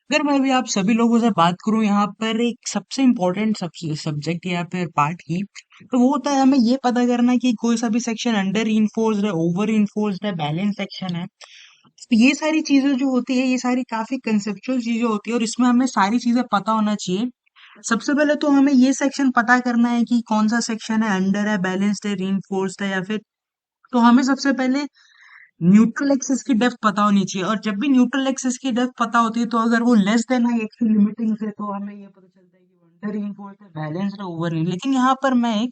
अगर मैं अभी आप सभी लोगों से बात करूं यहाँ पर एक सबसे इम्पोर्टेंट सब्जेक्ट या फिर पार्ट की, तो वो होता है हमें ये पता करना कि कोई सा भी सेक्शन अंडर इन्फोर्स्ड है, ओवर इन्फोर्स्ड है, बैलेंस सेक्शन है। तो ये सारी चीजें जो होती है, ये सारी काफी कंसेप्चुअल चीजें होती है और इसमें हमें सारी चीजें पता होना चाहिए। सबसे पहले तो हमें ये सेक्शन पता करना है कि कौन सा सेक्शन है, अंडर है, बैलेंस्ड है, रीइंफोर्स्ड है या फिर। तो हमें सबसे पहले न्यूट्रल एक्सिस की डेप्थ पता होनी चाहिए, और जब भी न्यूट्रल एक्सिस की डेप्थ पता होती है तो अगर वो लेस देन है एक्स लिमिटिंग से, तो हमें ये पता चलता है कि वो अंडर रीइंफोर्स्ड है, बैलेंस्ड है, ओवर नहीं। लेकिन यहाँ पर मैं एक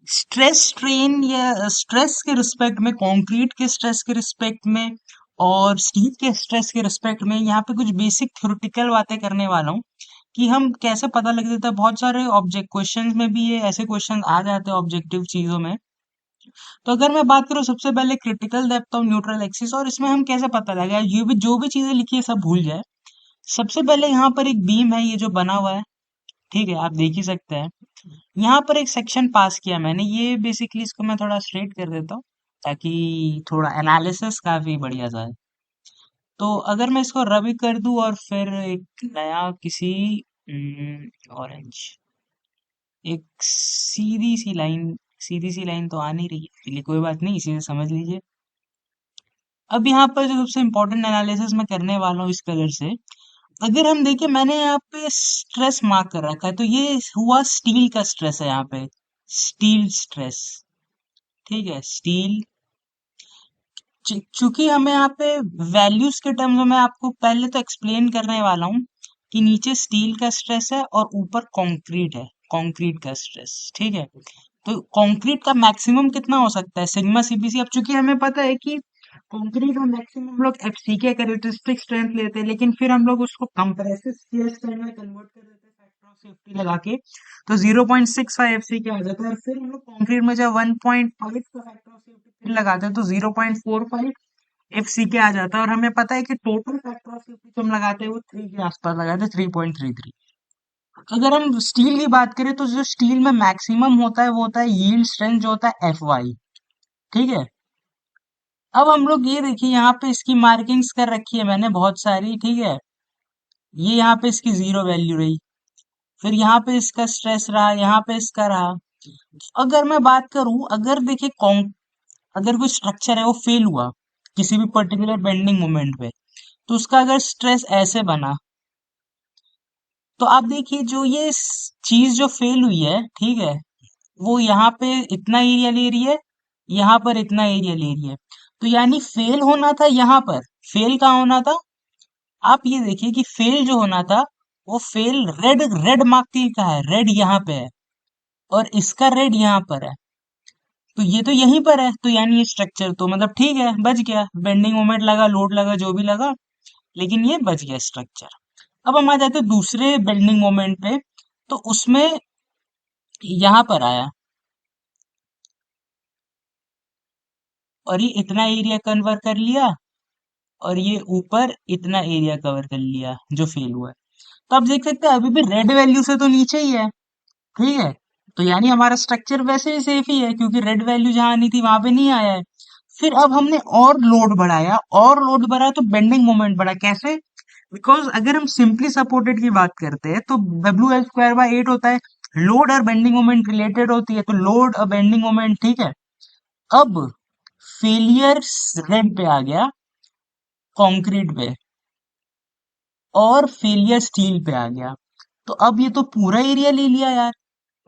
स्ट्रेस स्ट्रेन या स्ट्रेस के रिस्पेक्ट में, कंक्रीट के स्ट्रेस के रिस्पेक्ट में और स्टील के स्ट्रेस के रिस्पेक्ट में यहाँ पे कुछ बेसिक थ्योरेटिकल बातें करने वाला हूँ कि हम कैसे पता लग देता है। बहुत सारे ऑब्जेक्ट क्वेश्चंस में भी ये ऐसे क्वेश्चन आ जाते हैं ऑब्जेक्टिव चीजों में। तो अगर मैं बात करूँ सबसे पहले critical depth of neutral axis, और इसमें हम कैसे पता लगाए, ये भी जो भी चीजें लिखी है सब भूल जाए। सबसे पहले यहाँ पर एक बीम है, ये जो बना हुआ है, ठीक है, आप देख ही सकते हैं। यहाँ पर एक सेक्शन पास किया मैंने, ये बेसिकली इसको मैं थोड़ा स्ट्रेट कर देता हूँ ताकि थोड़ा एनालिसिस काफी बढ़िया जाए। तो अगर मैं इसको रवि कर दूं और फिर एक नया किसी ऑरेंज, एक सीधी सी लाइन तो आ नहीं रही है, चलिए कोई बात नहीं, इसी से समझ लीजिए। अब यहाँ पर जो सबसे इम्पोर्टेंट एनालिसिस मैं करने वाला हूँ इस कलर से, अगर हम देखें मैंने यहाँ पे स्ट्रेस मार्क कर रखा है, तो ये हुआ स्टील का स्ट्रेस है यहाँ पे, स्टील स्ट्रेस, ठीक है, स्टील। चूंकि हमें यहाँ पे वैल्यूज के टर्म्स में मैं आपको पहले तो एक्सप्लेन करने वाला हूँ कि नीचे स्टील का स्ट्रेस है और ऊपर कंक्रीट है, कंक्रीट का स्ट्रेस, ठीक है। तो कंक्रीट का मैक्सिमम कितना हो सकता है, सिग्मा सीपीसी। अब चूंकि हमें पता है कि कंक्रीट में मैक्सिमम हम लोग एफसीके कैरेक्टरिस्टिक स्ट्रेंथ लेते हैं, लेकिन फिर हम लोग उसको कंप्रेसिव शियर स्ट्रेंथ में कन्वर्ट कर देते हैं फैक्टर ऑफ सेफ्टी लगा के, तो 0.65 एफसीके आ जाता है। और फिर हम लोग कंक्रीट में जब 1.5 का फैक्टर ऑफ सेफ्टी फिर लगाते हैं तो 0.45 एफसीके आ जाता है। और हमें पता है कि टोटल फैक्टर ऑफ सेफ्टी जो हम लगाते हैं वो 3 के आसपास लगाते हैं, 3.33। अगर हम स्टील की बात करें तो जो स्टील में मैक्सिमम होता है वो होता है यील्ड स्ट्रेंथ, जो होता है एफ वाई, ठीक है। अब हम लोग ये देखिए यहाँ पे इसकी मार्किंग्स कर रखी है मैंने बहुत सारी, ठीक है। ये यहाँ पे इसकी जीरो वैल्यू रही, फिर यहाँ पे इसका स्ट्रेस रहा, यहाँ पे इसका रहा। अगर मैं बात करूं, अगर देखिए अगर कोई स्ट्रक्चर है वो फेल हुआ किसी भी पर्टिकुलर बेंडिंग मोमेंट पे, तो उसका अगर स्ट्रेस ऐसे बना, तो आप देखिए जो ये चीज जो फेल हुई है, ठीक है, वो यहाँ पे इतना एरिया ले रही है, यहाँ पर इतना एरिया ले रही है। तो यानी फेल होना था यहाँ पर, फेल कहाँ होना था, आप ये देखिए कि फेल जो होना था वो फेल रेड, रेड मार्क का है, रेड यहाँ पे है और इसका रेड यहाँ पर है। तो ये तो यहीं पर है, तो यानी ये स्ट्रक्चर तो मतलब ठीक है, बच गया, बेंडिंग मोमेंट लगा, लोड लगा, जो भी लगा, लेकिन ये बच गया स्ट्रक्चर। अब हम आ जाते हैं दूसरे बेंडिंग मोमेंट पे, तो उसमें यहाँ पर आया और ये इतना एरिया कन्वर कर लिया, और ये ऊपर इतना एरिया कवर कर लिया जो फेल हुआ है। तो आप देख सकते हैं अभी भी रेड वैल्यू से तो नीचे ही है, ठीक है। तो यानी हमारा स्ट्रक्चर वैसे ही सेफ ही है, क्योंकि रेड वैल्यू जहां आनी थी वहां पे नहीं आया है। फिर अब हमने और लोड बढ़ाया, और लोड बढ़ाया तो बेंडिंग मोमेंट बढ़ा, कैसे? बिकॉज अगर हम सिंपली सपोर्टेड की बात करते हैं तो W L² / 8 होता है, लोड और बेंडिंग मोमेंट रिलेटेड होती है, तो लोड और बेंडिंग मोमेंट, ठीक है। अब फेलियर रेड पे आ गया, कंक्रीट पे, और फेलियर स्टील पे आ गया। तो अब ये तो पूरा एरिया ले लिया यार,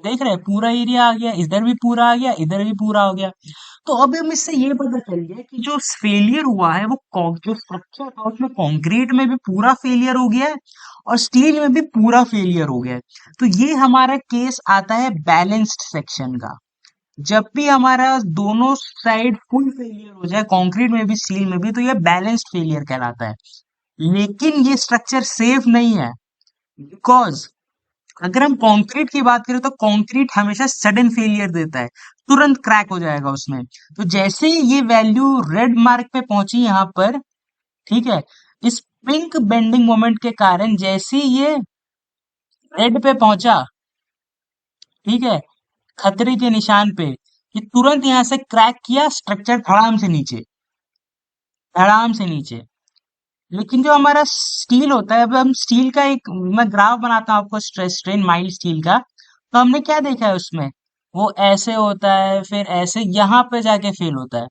देख रहे हैं, पूरा एरिया आ गया, इधर भी पूरा आ गया, इधर भी पूरा हो गया। तो अब हम इससे ये पता चल गया कि जो फेलियर हुआ है वो जो स्ट्रक्चर था उसमें कंक्रीट में भी पूरा फेलियर हो गया है और स्टील में भी पूरा फेलियर हो गया है। तो ये हमारा केस आता है बैलेंस्ड सेक्शन का। जब भी हमारा दोनों साइड फुल फेलियर हो जाए, कंक्रीट में भी स्टील में भी, तो ये बैलेंस्ड फेलियर कहलाता है। लेकिन ये स्ट्रक्चर सेफ नहीं है, बिकॉज अगर हम कंक्रीट की बात करें तो कंक्रीट हमेशा सडन फेलियर देता है, तुरंत क्रैक हो जाएगा उसमें। तो जैसे ही ये वैल्यू रेड मार्क पे पहुंची यहाँ पर, ठीक है, इस पिंक बेंडिंग मोमेंट के कारण जैसे ही ये रेड पे पहुंचा, ठीक है, खतरे के निशान पे, ये तुरंत यहां से क्रैक किया, स्ट्रक्चर धड़ाम से नीचे, धड़ाम से नीचे। लेकिन जो हमारा स्टील होता है, अब हम स्टील का एक मैं ग्राफ बनाता हूँ आपको, स्ट्रेस स्ट्रेन माइल्ड स्टील का। तो हमने क्या देखा है उसमें, वो ऐसे होता है, फिर ऐसे यहाँ पे जाके फेल होता है।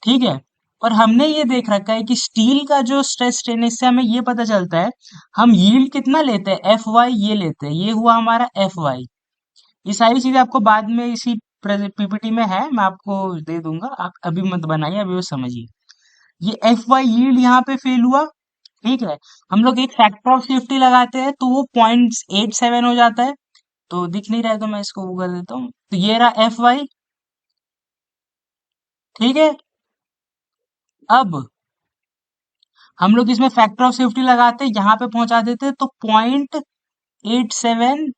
ठीक है। और हमने ये देख रखा है कि स्टील का जो स्ट्रेस स्ट्रेन है, इससे हमें ये पता चलता है, हम यील्ड कितना लेते हैं, एफ वाई ये लेते हैं, ये हुआ हमारा एफ वाई। ये सारी चीजें आपको बाद में इसी पीपीटी में है, मैं आपको दे दूंगा, आप अभी मत बनाइए, अभी वो समझिए। ये एफ वाई यील्ड यहाँ पे फेल हुआ। ठीक है। हम लोग एक फैक्टर ऑफ सेफ्टी लगाते हैं तो वो 0.87 हो जाता है। तो दिख नहीं रहा है तो मैं इसको वो कर देता हूँ, तो ये रहा एफ वाई। ठीक है। अब हम लोग इसमें फैक्टर ऑफ सेफ्टी लगाते हैं, यहाँ पे पहुंचा देते हैं, तो 0.87,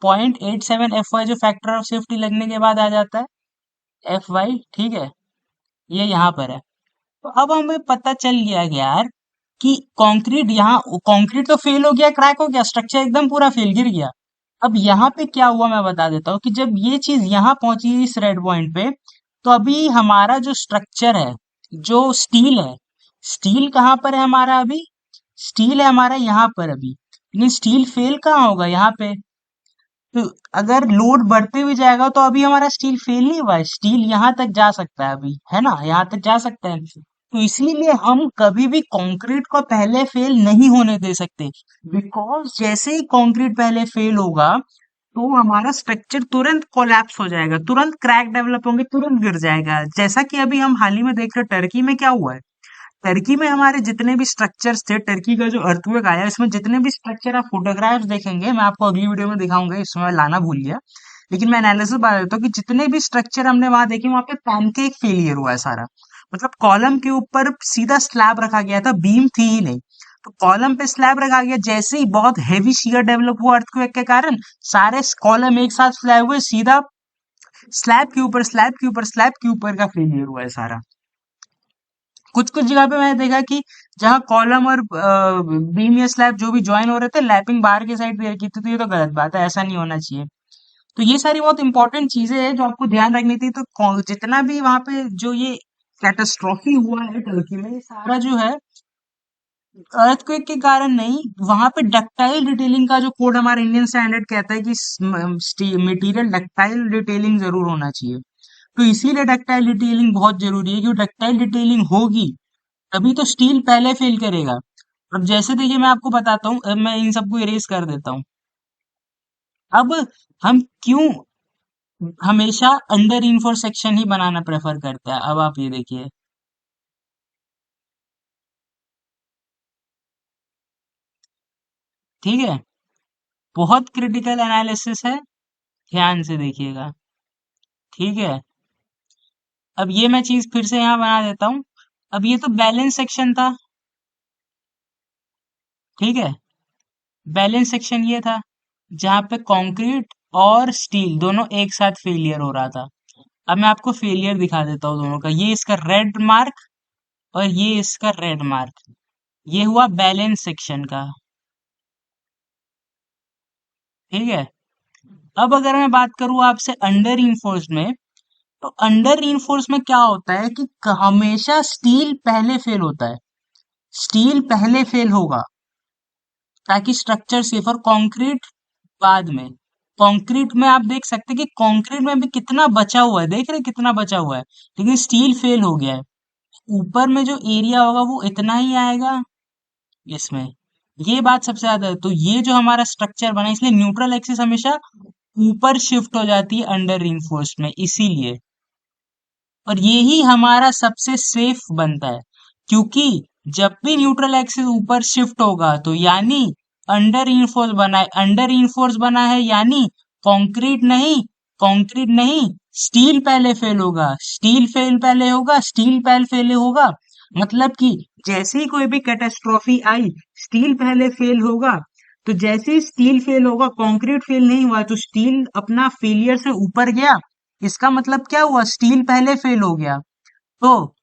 0.87 एफ वाई जो फैक्टर ऑफ सेफ्टी लगने के बाद आ जाता है एफ वाई। ठीक है। ये यहाँ पर है। तो अब हमें पता चल गया कि यार कि कंक्रीट, यहाँ कंक्रीट तो फेल हो गया, क्रैक हो गया, स्ट्रक्चर एकदम पूरा फेल, गिर गया। अब यहाँ पे क्या हुआ मैं बता देता हूँ कि जब ये चीज यहाँ पहुंची इस रेड पॉइंट पे, तो अभी हमारा जो स्ट्रक्चर है, जो स्टील है, स्टील कहाँ पर है हमारा अभी, स्टील है हमारा यहाँ पर अभी, लेकिन स्टील फेल कहाँ होगा, यहाँ पे। तो अगर लोड बढ़ते हुए जाएगा तो अभी हमारा स्टील फेल नहीं हुआ है, स्टील यहाँ तक जा सकता है अभी, है ना, यहाँ तक जा सकता है। तो इसीलिए हम कभी भी कंक्रीट को पहले फेल नहीं होने दे सकते, बिकॉज जैसे ही कंक्रीट पहले फेल होगा तो हमारा स्ट्रक्चर तुरंत कोलैप्स हो जाएगा, तुरंत क्रैक डेवलप होंगे, तुरंत गिर जाएगा। जैसा कि अभी हम हाल ही में देख रहे हैं टर्की में क्या हुआ है। टर्की में हमारे जितने भी स्ट्रक्चर्स थे, टर्की का जो अर्थक्वेक आया, इसमें जितने भी स्ट्रक्चर आप फोटोग्राफ्स देखेंगे, मैं आपको अगली वीडियो में दिखाऊंगा, इसमें मैं लाना भूल गया, लेकिन मैं एनालिसिस बता देता हूँ कि जितने भी स्ट्रक्चर हमने वहां देखे, वहां पे पैनकेक फेलियर हुआ है सारा। मतलब कॉलम के ऊपर सीधा स्लैब रखा गया था, बीम थी ही नहीं, तो कॉलम पे स्लैब रखा गया, जैसे ही बहुत हैवी शियर डेवलप हुआ अर्थक्वेक के कारण, सारे कॉलम एक साथ फ्लाई हुए, सीधा स्लैब के ऊपर, स्लैब के ऊपर, स्लैब के ऊपर का फेलियर हुआ है सारा। कुछ कुछ जगह पे मैंने देखा कि जहाँ कॉलम और बीम या स्लैब जो भी ज्वाइन हो रहे थे, लैपिंग बाहर की साइड पे की थी, तो ये तो गलत बात है, ऐसा नहीं होना चाहिए। तो ये सारी बहुत इंपॉर्टेंट चीजें हैं जो आपको ध्यान रखनी थी। तो जितना भी वहां पे जो ये कैटास्ट्रॉफी हुआ है टर्की में, ये सारा जो है अर्थक्वेक के कारण नहीं, वहां पे डक्टाइल डिटेलिंग का जो कोड हमारा इंडियन स्टैंडर्ड कहता है कि मटेरियल डक्टाइल डिटेलिंग जरूर होना चाहिए। तो इसीलिए डक्टाइल डिटेलिंग बहुत जरूरी है, क्योंकि डक्टाइल डिटेलिंग होगी तभी तो स्टील पहले फेल करेगा। अब जैसे देखिए मैं आपको बताता हूँ, अब मैं इन सबको इरेज कर देता हूँ। अब हम क्यों हमेशा अंडर इन्फोर्स सेक्शन ही बनाना प्रेफर करते हैं, अब आप ये देखिए। ठीक है। बहुत क्रिटिकल एनालिसिस है, ध्यान से देखिएगा। ठीक है। अब ये मैं चीज फिर से यहाँ बना देता हूँ। अब ये तो बैलेंस सेक्शन था। ठीक है। बैलेंस सेक्शन ये था जहाँ पे कंक्रीट और स्टील दोनों एक साथ फेलियर हो रहा था। अब मैं आपको फेलियर दिखा देता हूँ दोनों का, ये इसका रेड मार्क और ये इसका रेड मार्क, ये हुआ बैलेंस सेक्शन का। ठीक है। अब अगर मैं बात करूं आपसे अंडर इनफोर्स में, तो अंडर इनफोर्स में क्या होता है कि हमेशा स्टील पहले फेल होता है, स्टील पहले फेल होगा ताकि स्ट्रक्चर सेफ, और कंक्रीट बाद में। कंक्रीट में आप देख सकते हैं कि कंक्रीट में भी कितना बचा हुआ है, देख रहे हैं कितना बचा हुआ है, लेकिन स्टील फेल हो गया है। ऊपर में जो एरिया होगा वो इतना ही आएगा इसमें, ये बात सबसे ज्यादा है। तो ये जो हमारा स्ट्रक्चर बना, इसलिए न्यूट्रल एक्सिस हमेशा ऊपर शिफ्ट हो जाती है अंडर इन्फोर्स में, इसीलिए। और यही हमारा सबसे सेफ बनता है, क्योंकि जब भी न्यूट्रल एक्सिस ऊपर शिफ्ट होगा तो यानी अंडर इन्फोर्स बना है, अंडर इन्फोर्स बना है यानी कंक्रीट नहीं, कंक्रीट नहीं, स्टील पहले फेल होगा, स्टील फेल पहले होगा, स्टील पहले फेल होगा। मतलब कि जैसे ही कोई भी कैटास्ट्रॉफी आई, स्टील पहले फेल होगा। तो जैसे ही स्टील फेल होगा, कंक्रीट फेल नहीं हुआ, तो स्टील अपना फेलियर से ऊपर गया, इसका मतलब क्या हुआ, स्टील पहले फेल हो गया। तो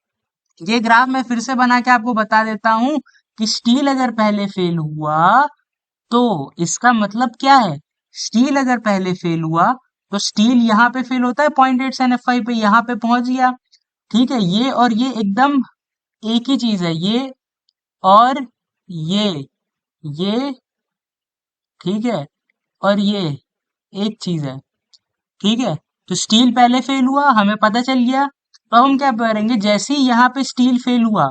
ये ग्राफ मैं फिर से बना के आपको बता देता हूं कि स्टील अगर पहले फेल हुआ तो इसका मतलब क्या है, स्टील अगर पहले फेल हुआ तो स्टील यहाँ पे फेल होता है 0.8 एफ पे, यहाँ पे पहुंच गया। ठीक है। ये और ये एकदम एक ही चीज है ये और ये ठीक है, और ये एक चीज है, ठीक है। तो स्टील पहले फेल हुआ, हमें पता चल गया। तो हम क्या करेंगे, जैसे ही यहाँ पे स्टील फेल हुआ,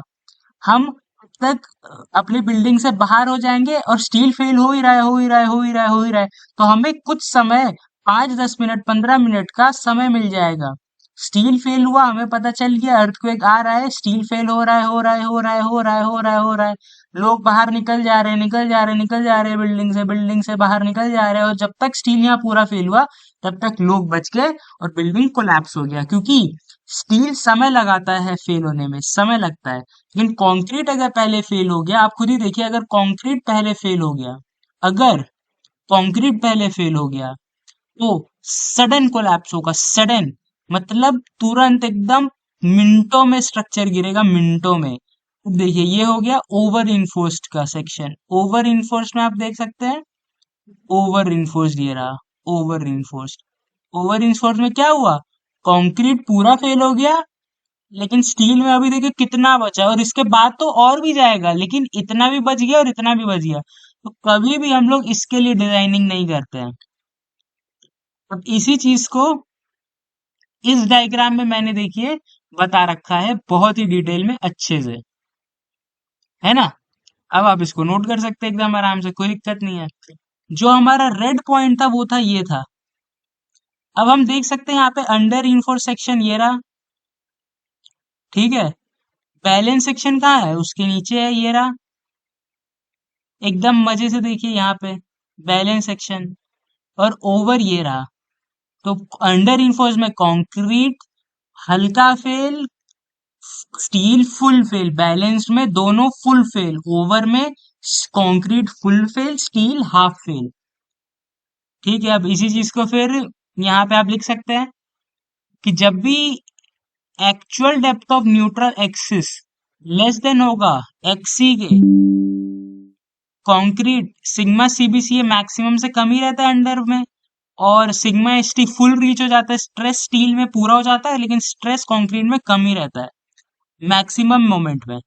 हम तब तक अपनी बिल्डिंग से बाहर हो जाएंगे, और स्टील फेल हो ही रहा है, हो ही रहा है, हो ही रहा है, हो ही रहा है। तो हमें कुछ समय, 5-10 मिनट, 15 मिनट का समय मिल जाएगा। स्टील फेल हुआ, हमें पता चल गया अर्थक्वेक आ रहा है, स्टील फेल हो रहा है, हो रहा है, हो रहा है, हो रहा है, हो रहा है, हो रहा है। लोग बाहर निकल जा रहे हैं, निकल जा रहे हैं, निकल जा रहे हैं, बिल्डिंग से बाहर निकल जा रहे हैं, और जब तक स्टील यहाँ पूरा फेल हुआ, तब तक लोग बच गए और बिल्डिंग कोलैप्स हो गया। क्योंकि स्टील समय लगाता है फेल होने में, समय लगता है। लेकिन कंक्रीट अगर पहले फेल हो गया, आप खुद ही देखिए, अगर कंक्रीट पहले फेल हो गया, अगर कंक्रीट पहले फेल हो गया, तो सडन कोलैप्स होगा, सडन, मतलब तुरंत एकदम मिनटों में स्ट्रक्चर गिरेगा, मिनटों में। अब देखिए, ये हो गया ओवर इन्फोर्स्ड का सेक्शन। ओवर इन्फोर्स्ड में आप देख सकते हैं, ओवर इन्फोर्स्ड ये रहा, ओवर इन्फोर्स्ड। ओवर इन्फोर्स्ड में क्या हुआ, कंक्रीट पूरा फेल हो गया, लेकिन स्टील में अभी देखिए कितना बचा, और इसके बाद तो और भी जाएगा, लेकिन इतना भी बच गया और इतना भी बच गया। तो कभी भी हम लोग इसके लिए डिजाइनिंग नहीं करते हैं। अब इसी चीज को इस डायग्राम में मैंने देखिए बता रखा है बहुत ही डिटेल में, अच्छे से, है ना। अब आप इसको नोट कर सकते हैं एकदम आराम से, कोई दिक्कत नहीं है। जो हमारा रेड पॉइंट था वो था, ये था। अब हम देख सकते हैं यहाँ पे अंडर इन्फोर्स सेक्शन ये रहा, ठीक है। बैलेंस सेक्शन कहाँ है, उसके नीचे है, ये रहा। एकदम मजे से देखिए यहाँ पे बैलेंस सेक्शन, और ओवर ये रहा। तो अंडर इन्फोर्स में कंक्रीट हल्का fail, steel full fail, balanced में दोनों फुल फेल, ओवर में concrete full fail, steel half fail, ठीक है। अब इसी चीज को फिर यहाँ पे आप लिख सकते हैं कि जब भी actual depth of neutral axis less than होगा एक्सी के, कंक्रीट सिग्मा सीबीसीए मैक्सिमम से कम ही रहता है अंडर में, और सिग्मा एसटी फुल रीच हो जाता है, स्ट्रेस स्टील में पूरा हो जाता है, लेकिन स्ट्रेस कंक्रीट में कम ही रहता है मैक्सिमम मोमेंट में।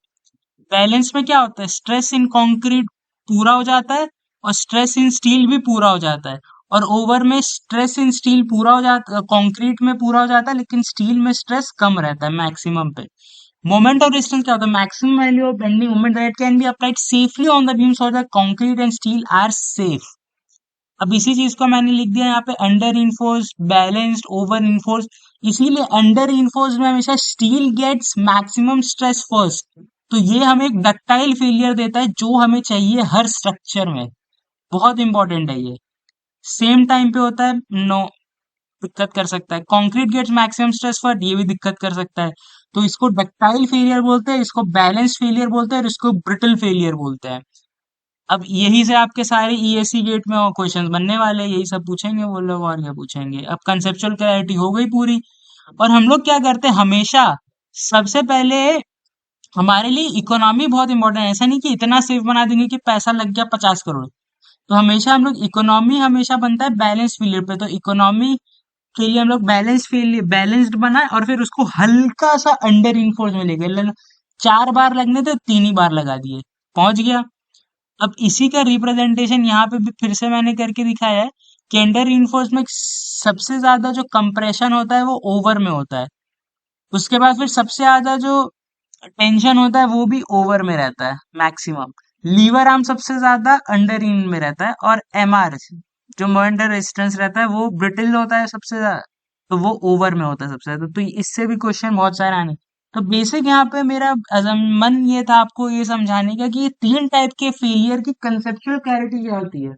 बैलेंस में क्या होता है, स्ट्रेस इन कंक्रीट पूरा हो जाता है, और स्ट्रेस इन स्टील भी पूरा हो जाता है। और ओवर में स्ट्रेस इन स्टील पूरा हो जाता, कंक्रीट में पूरा हो जाता है, लेकिन स्टील में स्ट्रेस कम रहता है मैक्सिमम पे। मोमेंट ऑफ रेजिस्टेंस क्या होता है, maximum value of bending moment that can be applied safely on the beams और the concrete and steel are safe. अब इसी चीज को मैंने लिख दिया यहाँ पे, under reinforced, balanced, over reinforced. इसीलिए अंडर इन्फोर्स्ड में हमेशा steel gets maximum stress first. तो ये हमें एक डक्टाइल फेलियर देता है, जो हमें चाहिए हर स्ट्रक्चर में, बहुत इंपॉर्टेंट है ये। सेम टाइम पे होता है, नो, दिक्कत कर सकता है। Concrete gets maximum stress first, ये भी दिक्कत कर सकता है। तो इसको डक्टाइल फेलियर बोलते हैं, इसको बैलेंस फेलियर बोलते हैं, और इसको ब्रिटल फेलियर बोलते हैं। अब यही से आपके सारे ईएससी गेट में क्वेश्चंस बनने वाले हैं, यही सब पूछेंगे वो लोग, और क्या पूछेंगे। अब कंसेप्चुअल क्लैरिटी हो गई पूरी। और हम लोग क्या करते हैं हमेशा, सबसे पहले हमारे लिए इकोनॉमी बहुत इंपॉर्टेंट है। ऐसा नहीं कि इतना सेफ बना देंगे कि पैसा लग गया 50 करोड़। तो हमेशा हम लोग इकोनॉमी हमेशा बनता है बैलेंस फील्ड पे। तो इकोनॉमी के लिए हम लोग बैलेंस फील्ड, बैलेंस्ड बनाए, और फिर उसको हल्का सा अंडर इन्फोर्स में ले गए। 4 बार लगने थे, 3 ही बार लगा दिए, पहुंच गया। अब इसी का रिप्रेजेंटेशन यहाँ पे भी फिर से मैंने करके दिखाया है कि अंडर रीइंफोर्स में सबसे ज्यादा जो कंप्रेशन होता है वो ओवर में होता है। उसके बाद फिर सबसे ज्यादा जो टेंशन होता है वो भी ओवर में रहता है मैक्सिमम। लीवर आर्म सबसे ज्यादा अंडर इन में रहता है, और एमआर जो मोमेंट रेजिस्टेंस रहता है वो ब्रिटल होता है सबसे ज्यादा, तो वो ओवर में होता है सबसे ज्यादा। तो इससे भी क्वेश्चन बहुत सारे आने। तो बेसिक यहाँ पे मेरा मन ये था आपको ये समझाने का कि ये 3 टाइप के फेलियर की कंसेप्चुअल क्लैरिटी क्या होती है।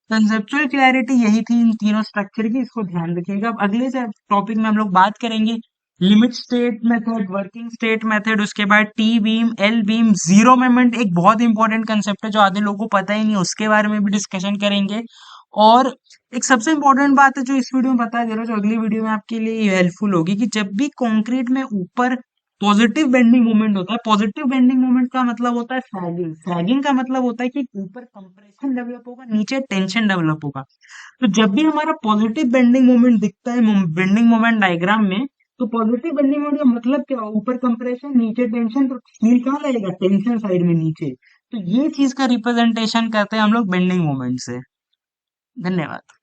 कंसेप्चुअल क्लैरिटी यही थी इन तीनों स्ट्रक्चर की, इसको ध्यान रखिएगा। अब अगले से टॉपिक में हम लोग बात करेंगे limit state method, working state method, उसके बाद T beam, L beam, zero moment, एक बहुत इंपॉर्टेंट कंसेप्ट है जो आधे लोगों को पता ही नहीं, उसके बारे में भी डिस्कशन करेंगे। और एक सबसे इंपॉर्टेंट बात है जो इस वीडियो में बता दे रहा हूँ, जो अगली वीडियो में आपके लिए हेल्पफुल होगी, कि जब भी कंक्रीट में ऊपर पॉजिटिव बेंडिंग मोमेंट होता है, पॉजिटिव बेंडिंग मोमेंट का मतलब होता है सैगिंग, सैगिंग का मतलब होता है कि ऊपर कंप्रेशन डेवलप होगा, नीचे टेंशन डेवलप होगा। तो जब भी हमारा पॉजिटिव बेंडिंग मोमेंट दिखता है बेंडिंग मोमेंट डायग्राम में, तो पॉजिटिव बेंडिंग मोमेंट का मतलब क्या हुआ? ऊपर कंप्रेशन नीचे टेंशन, तो स्टील कहाँ लगेगा? टेंशन साइड में नीचे। तो ये चीज का रिप्रेजेंटेशन करते हैं हम लोग बेंडिंग मोमेंट से। धन्यवाद।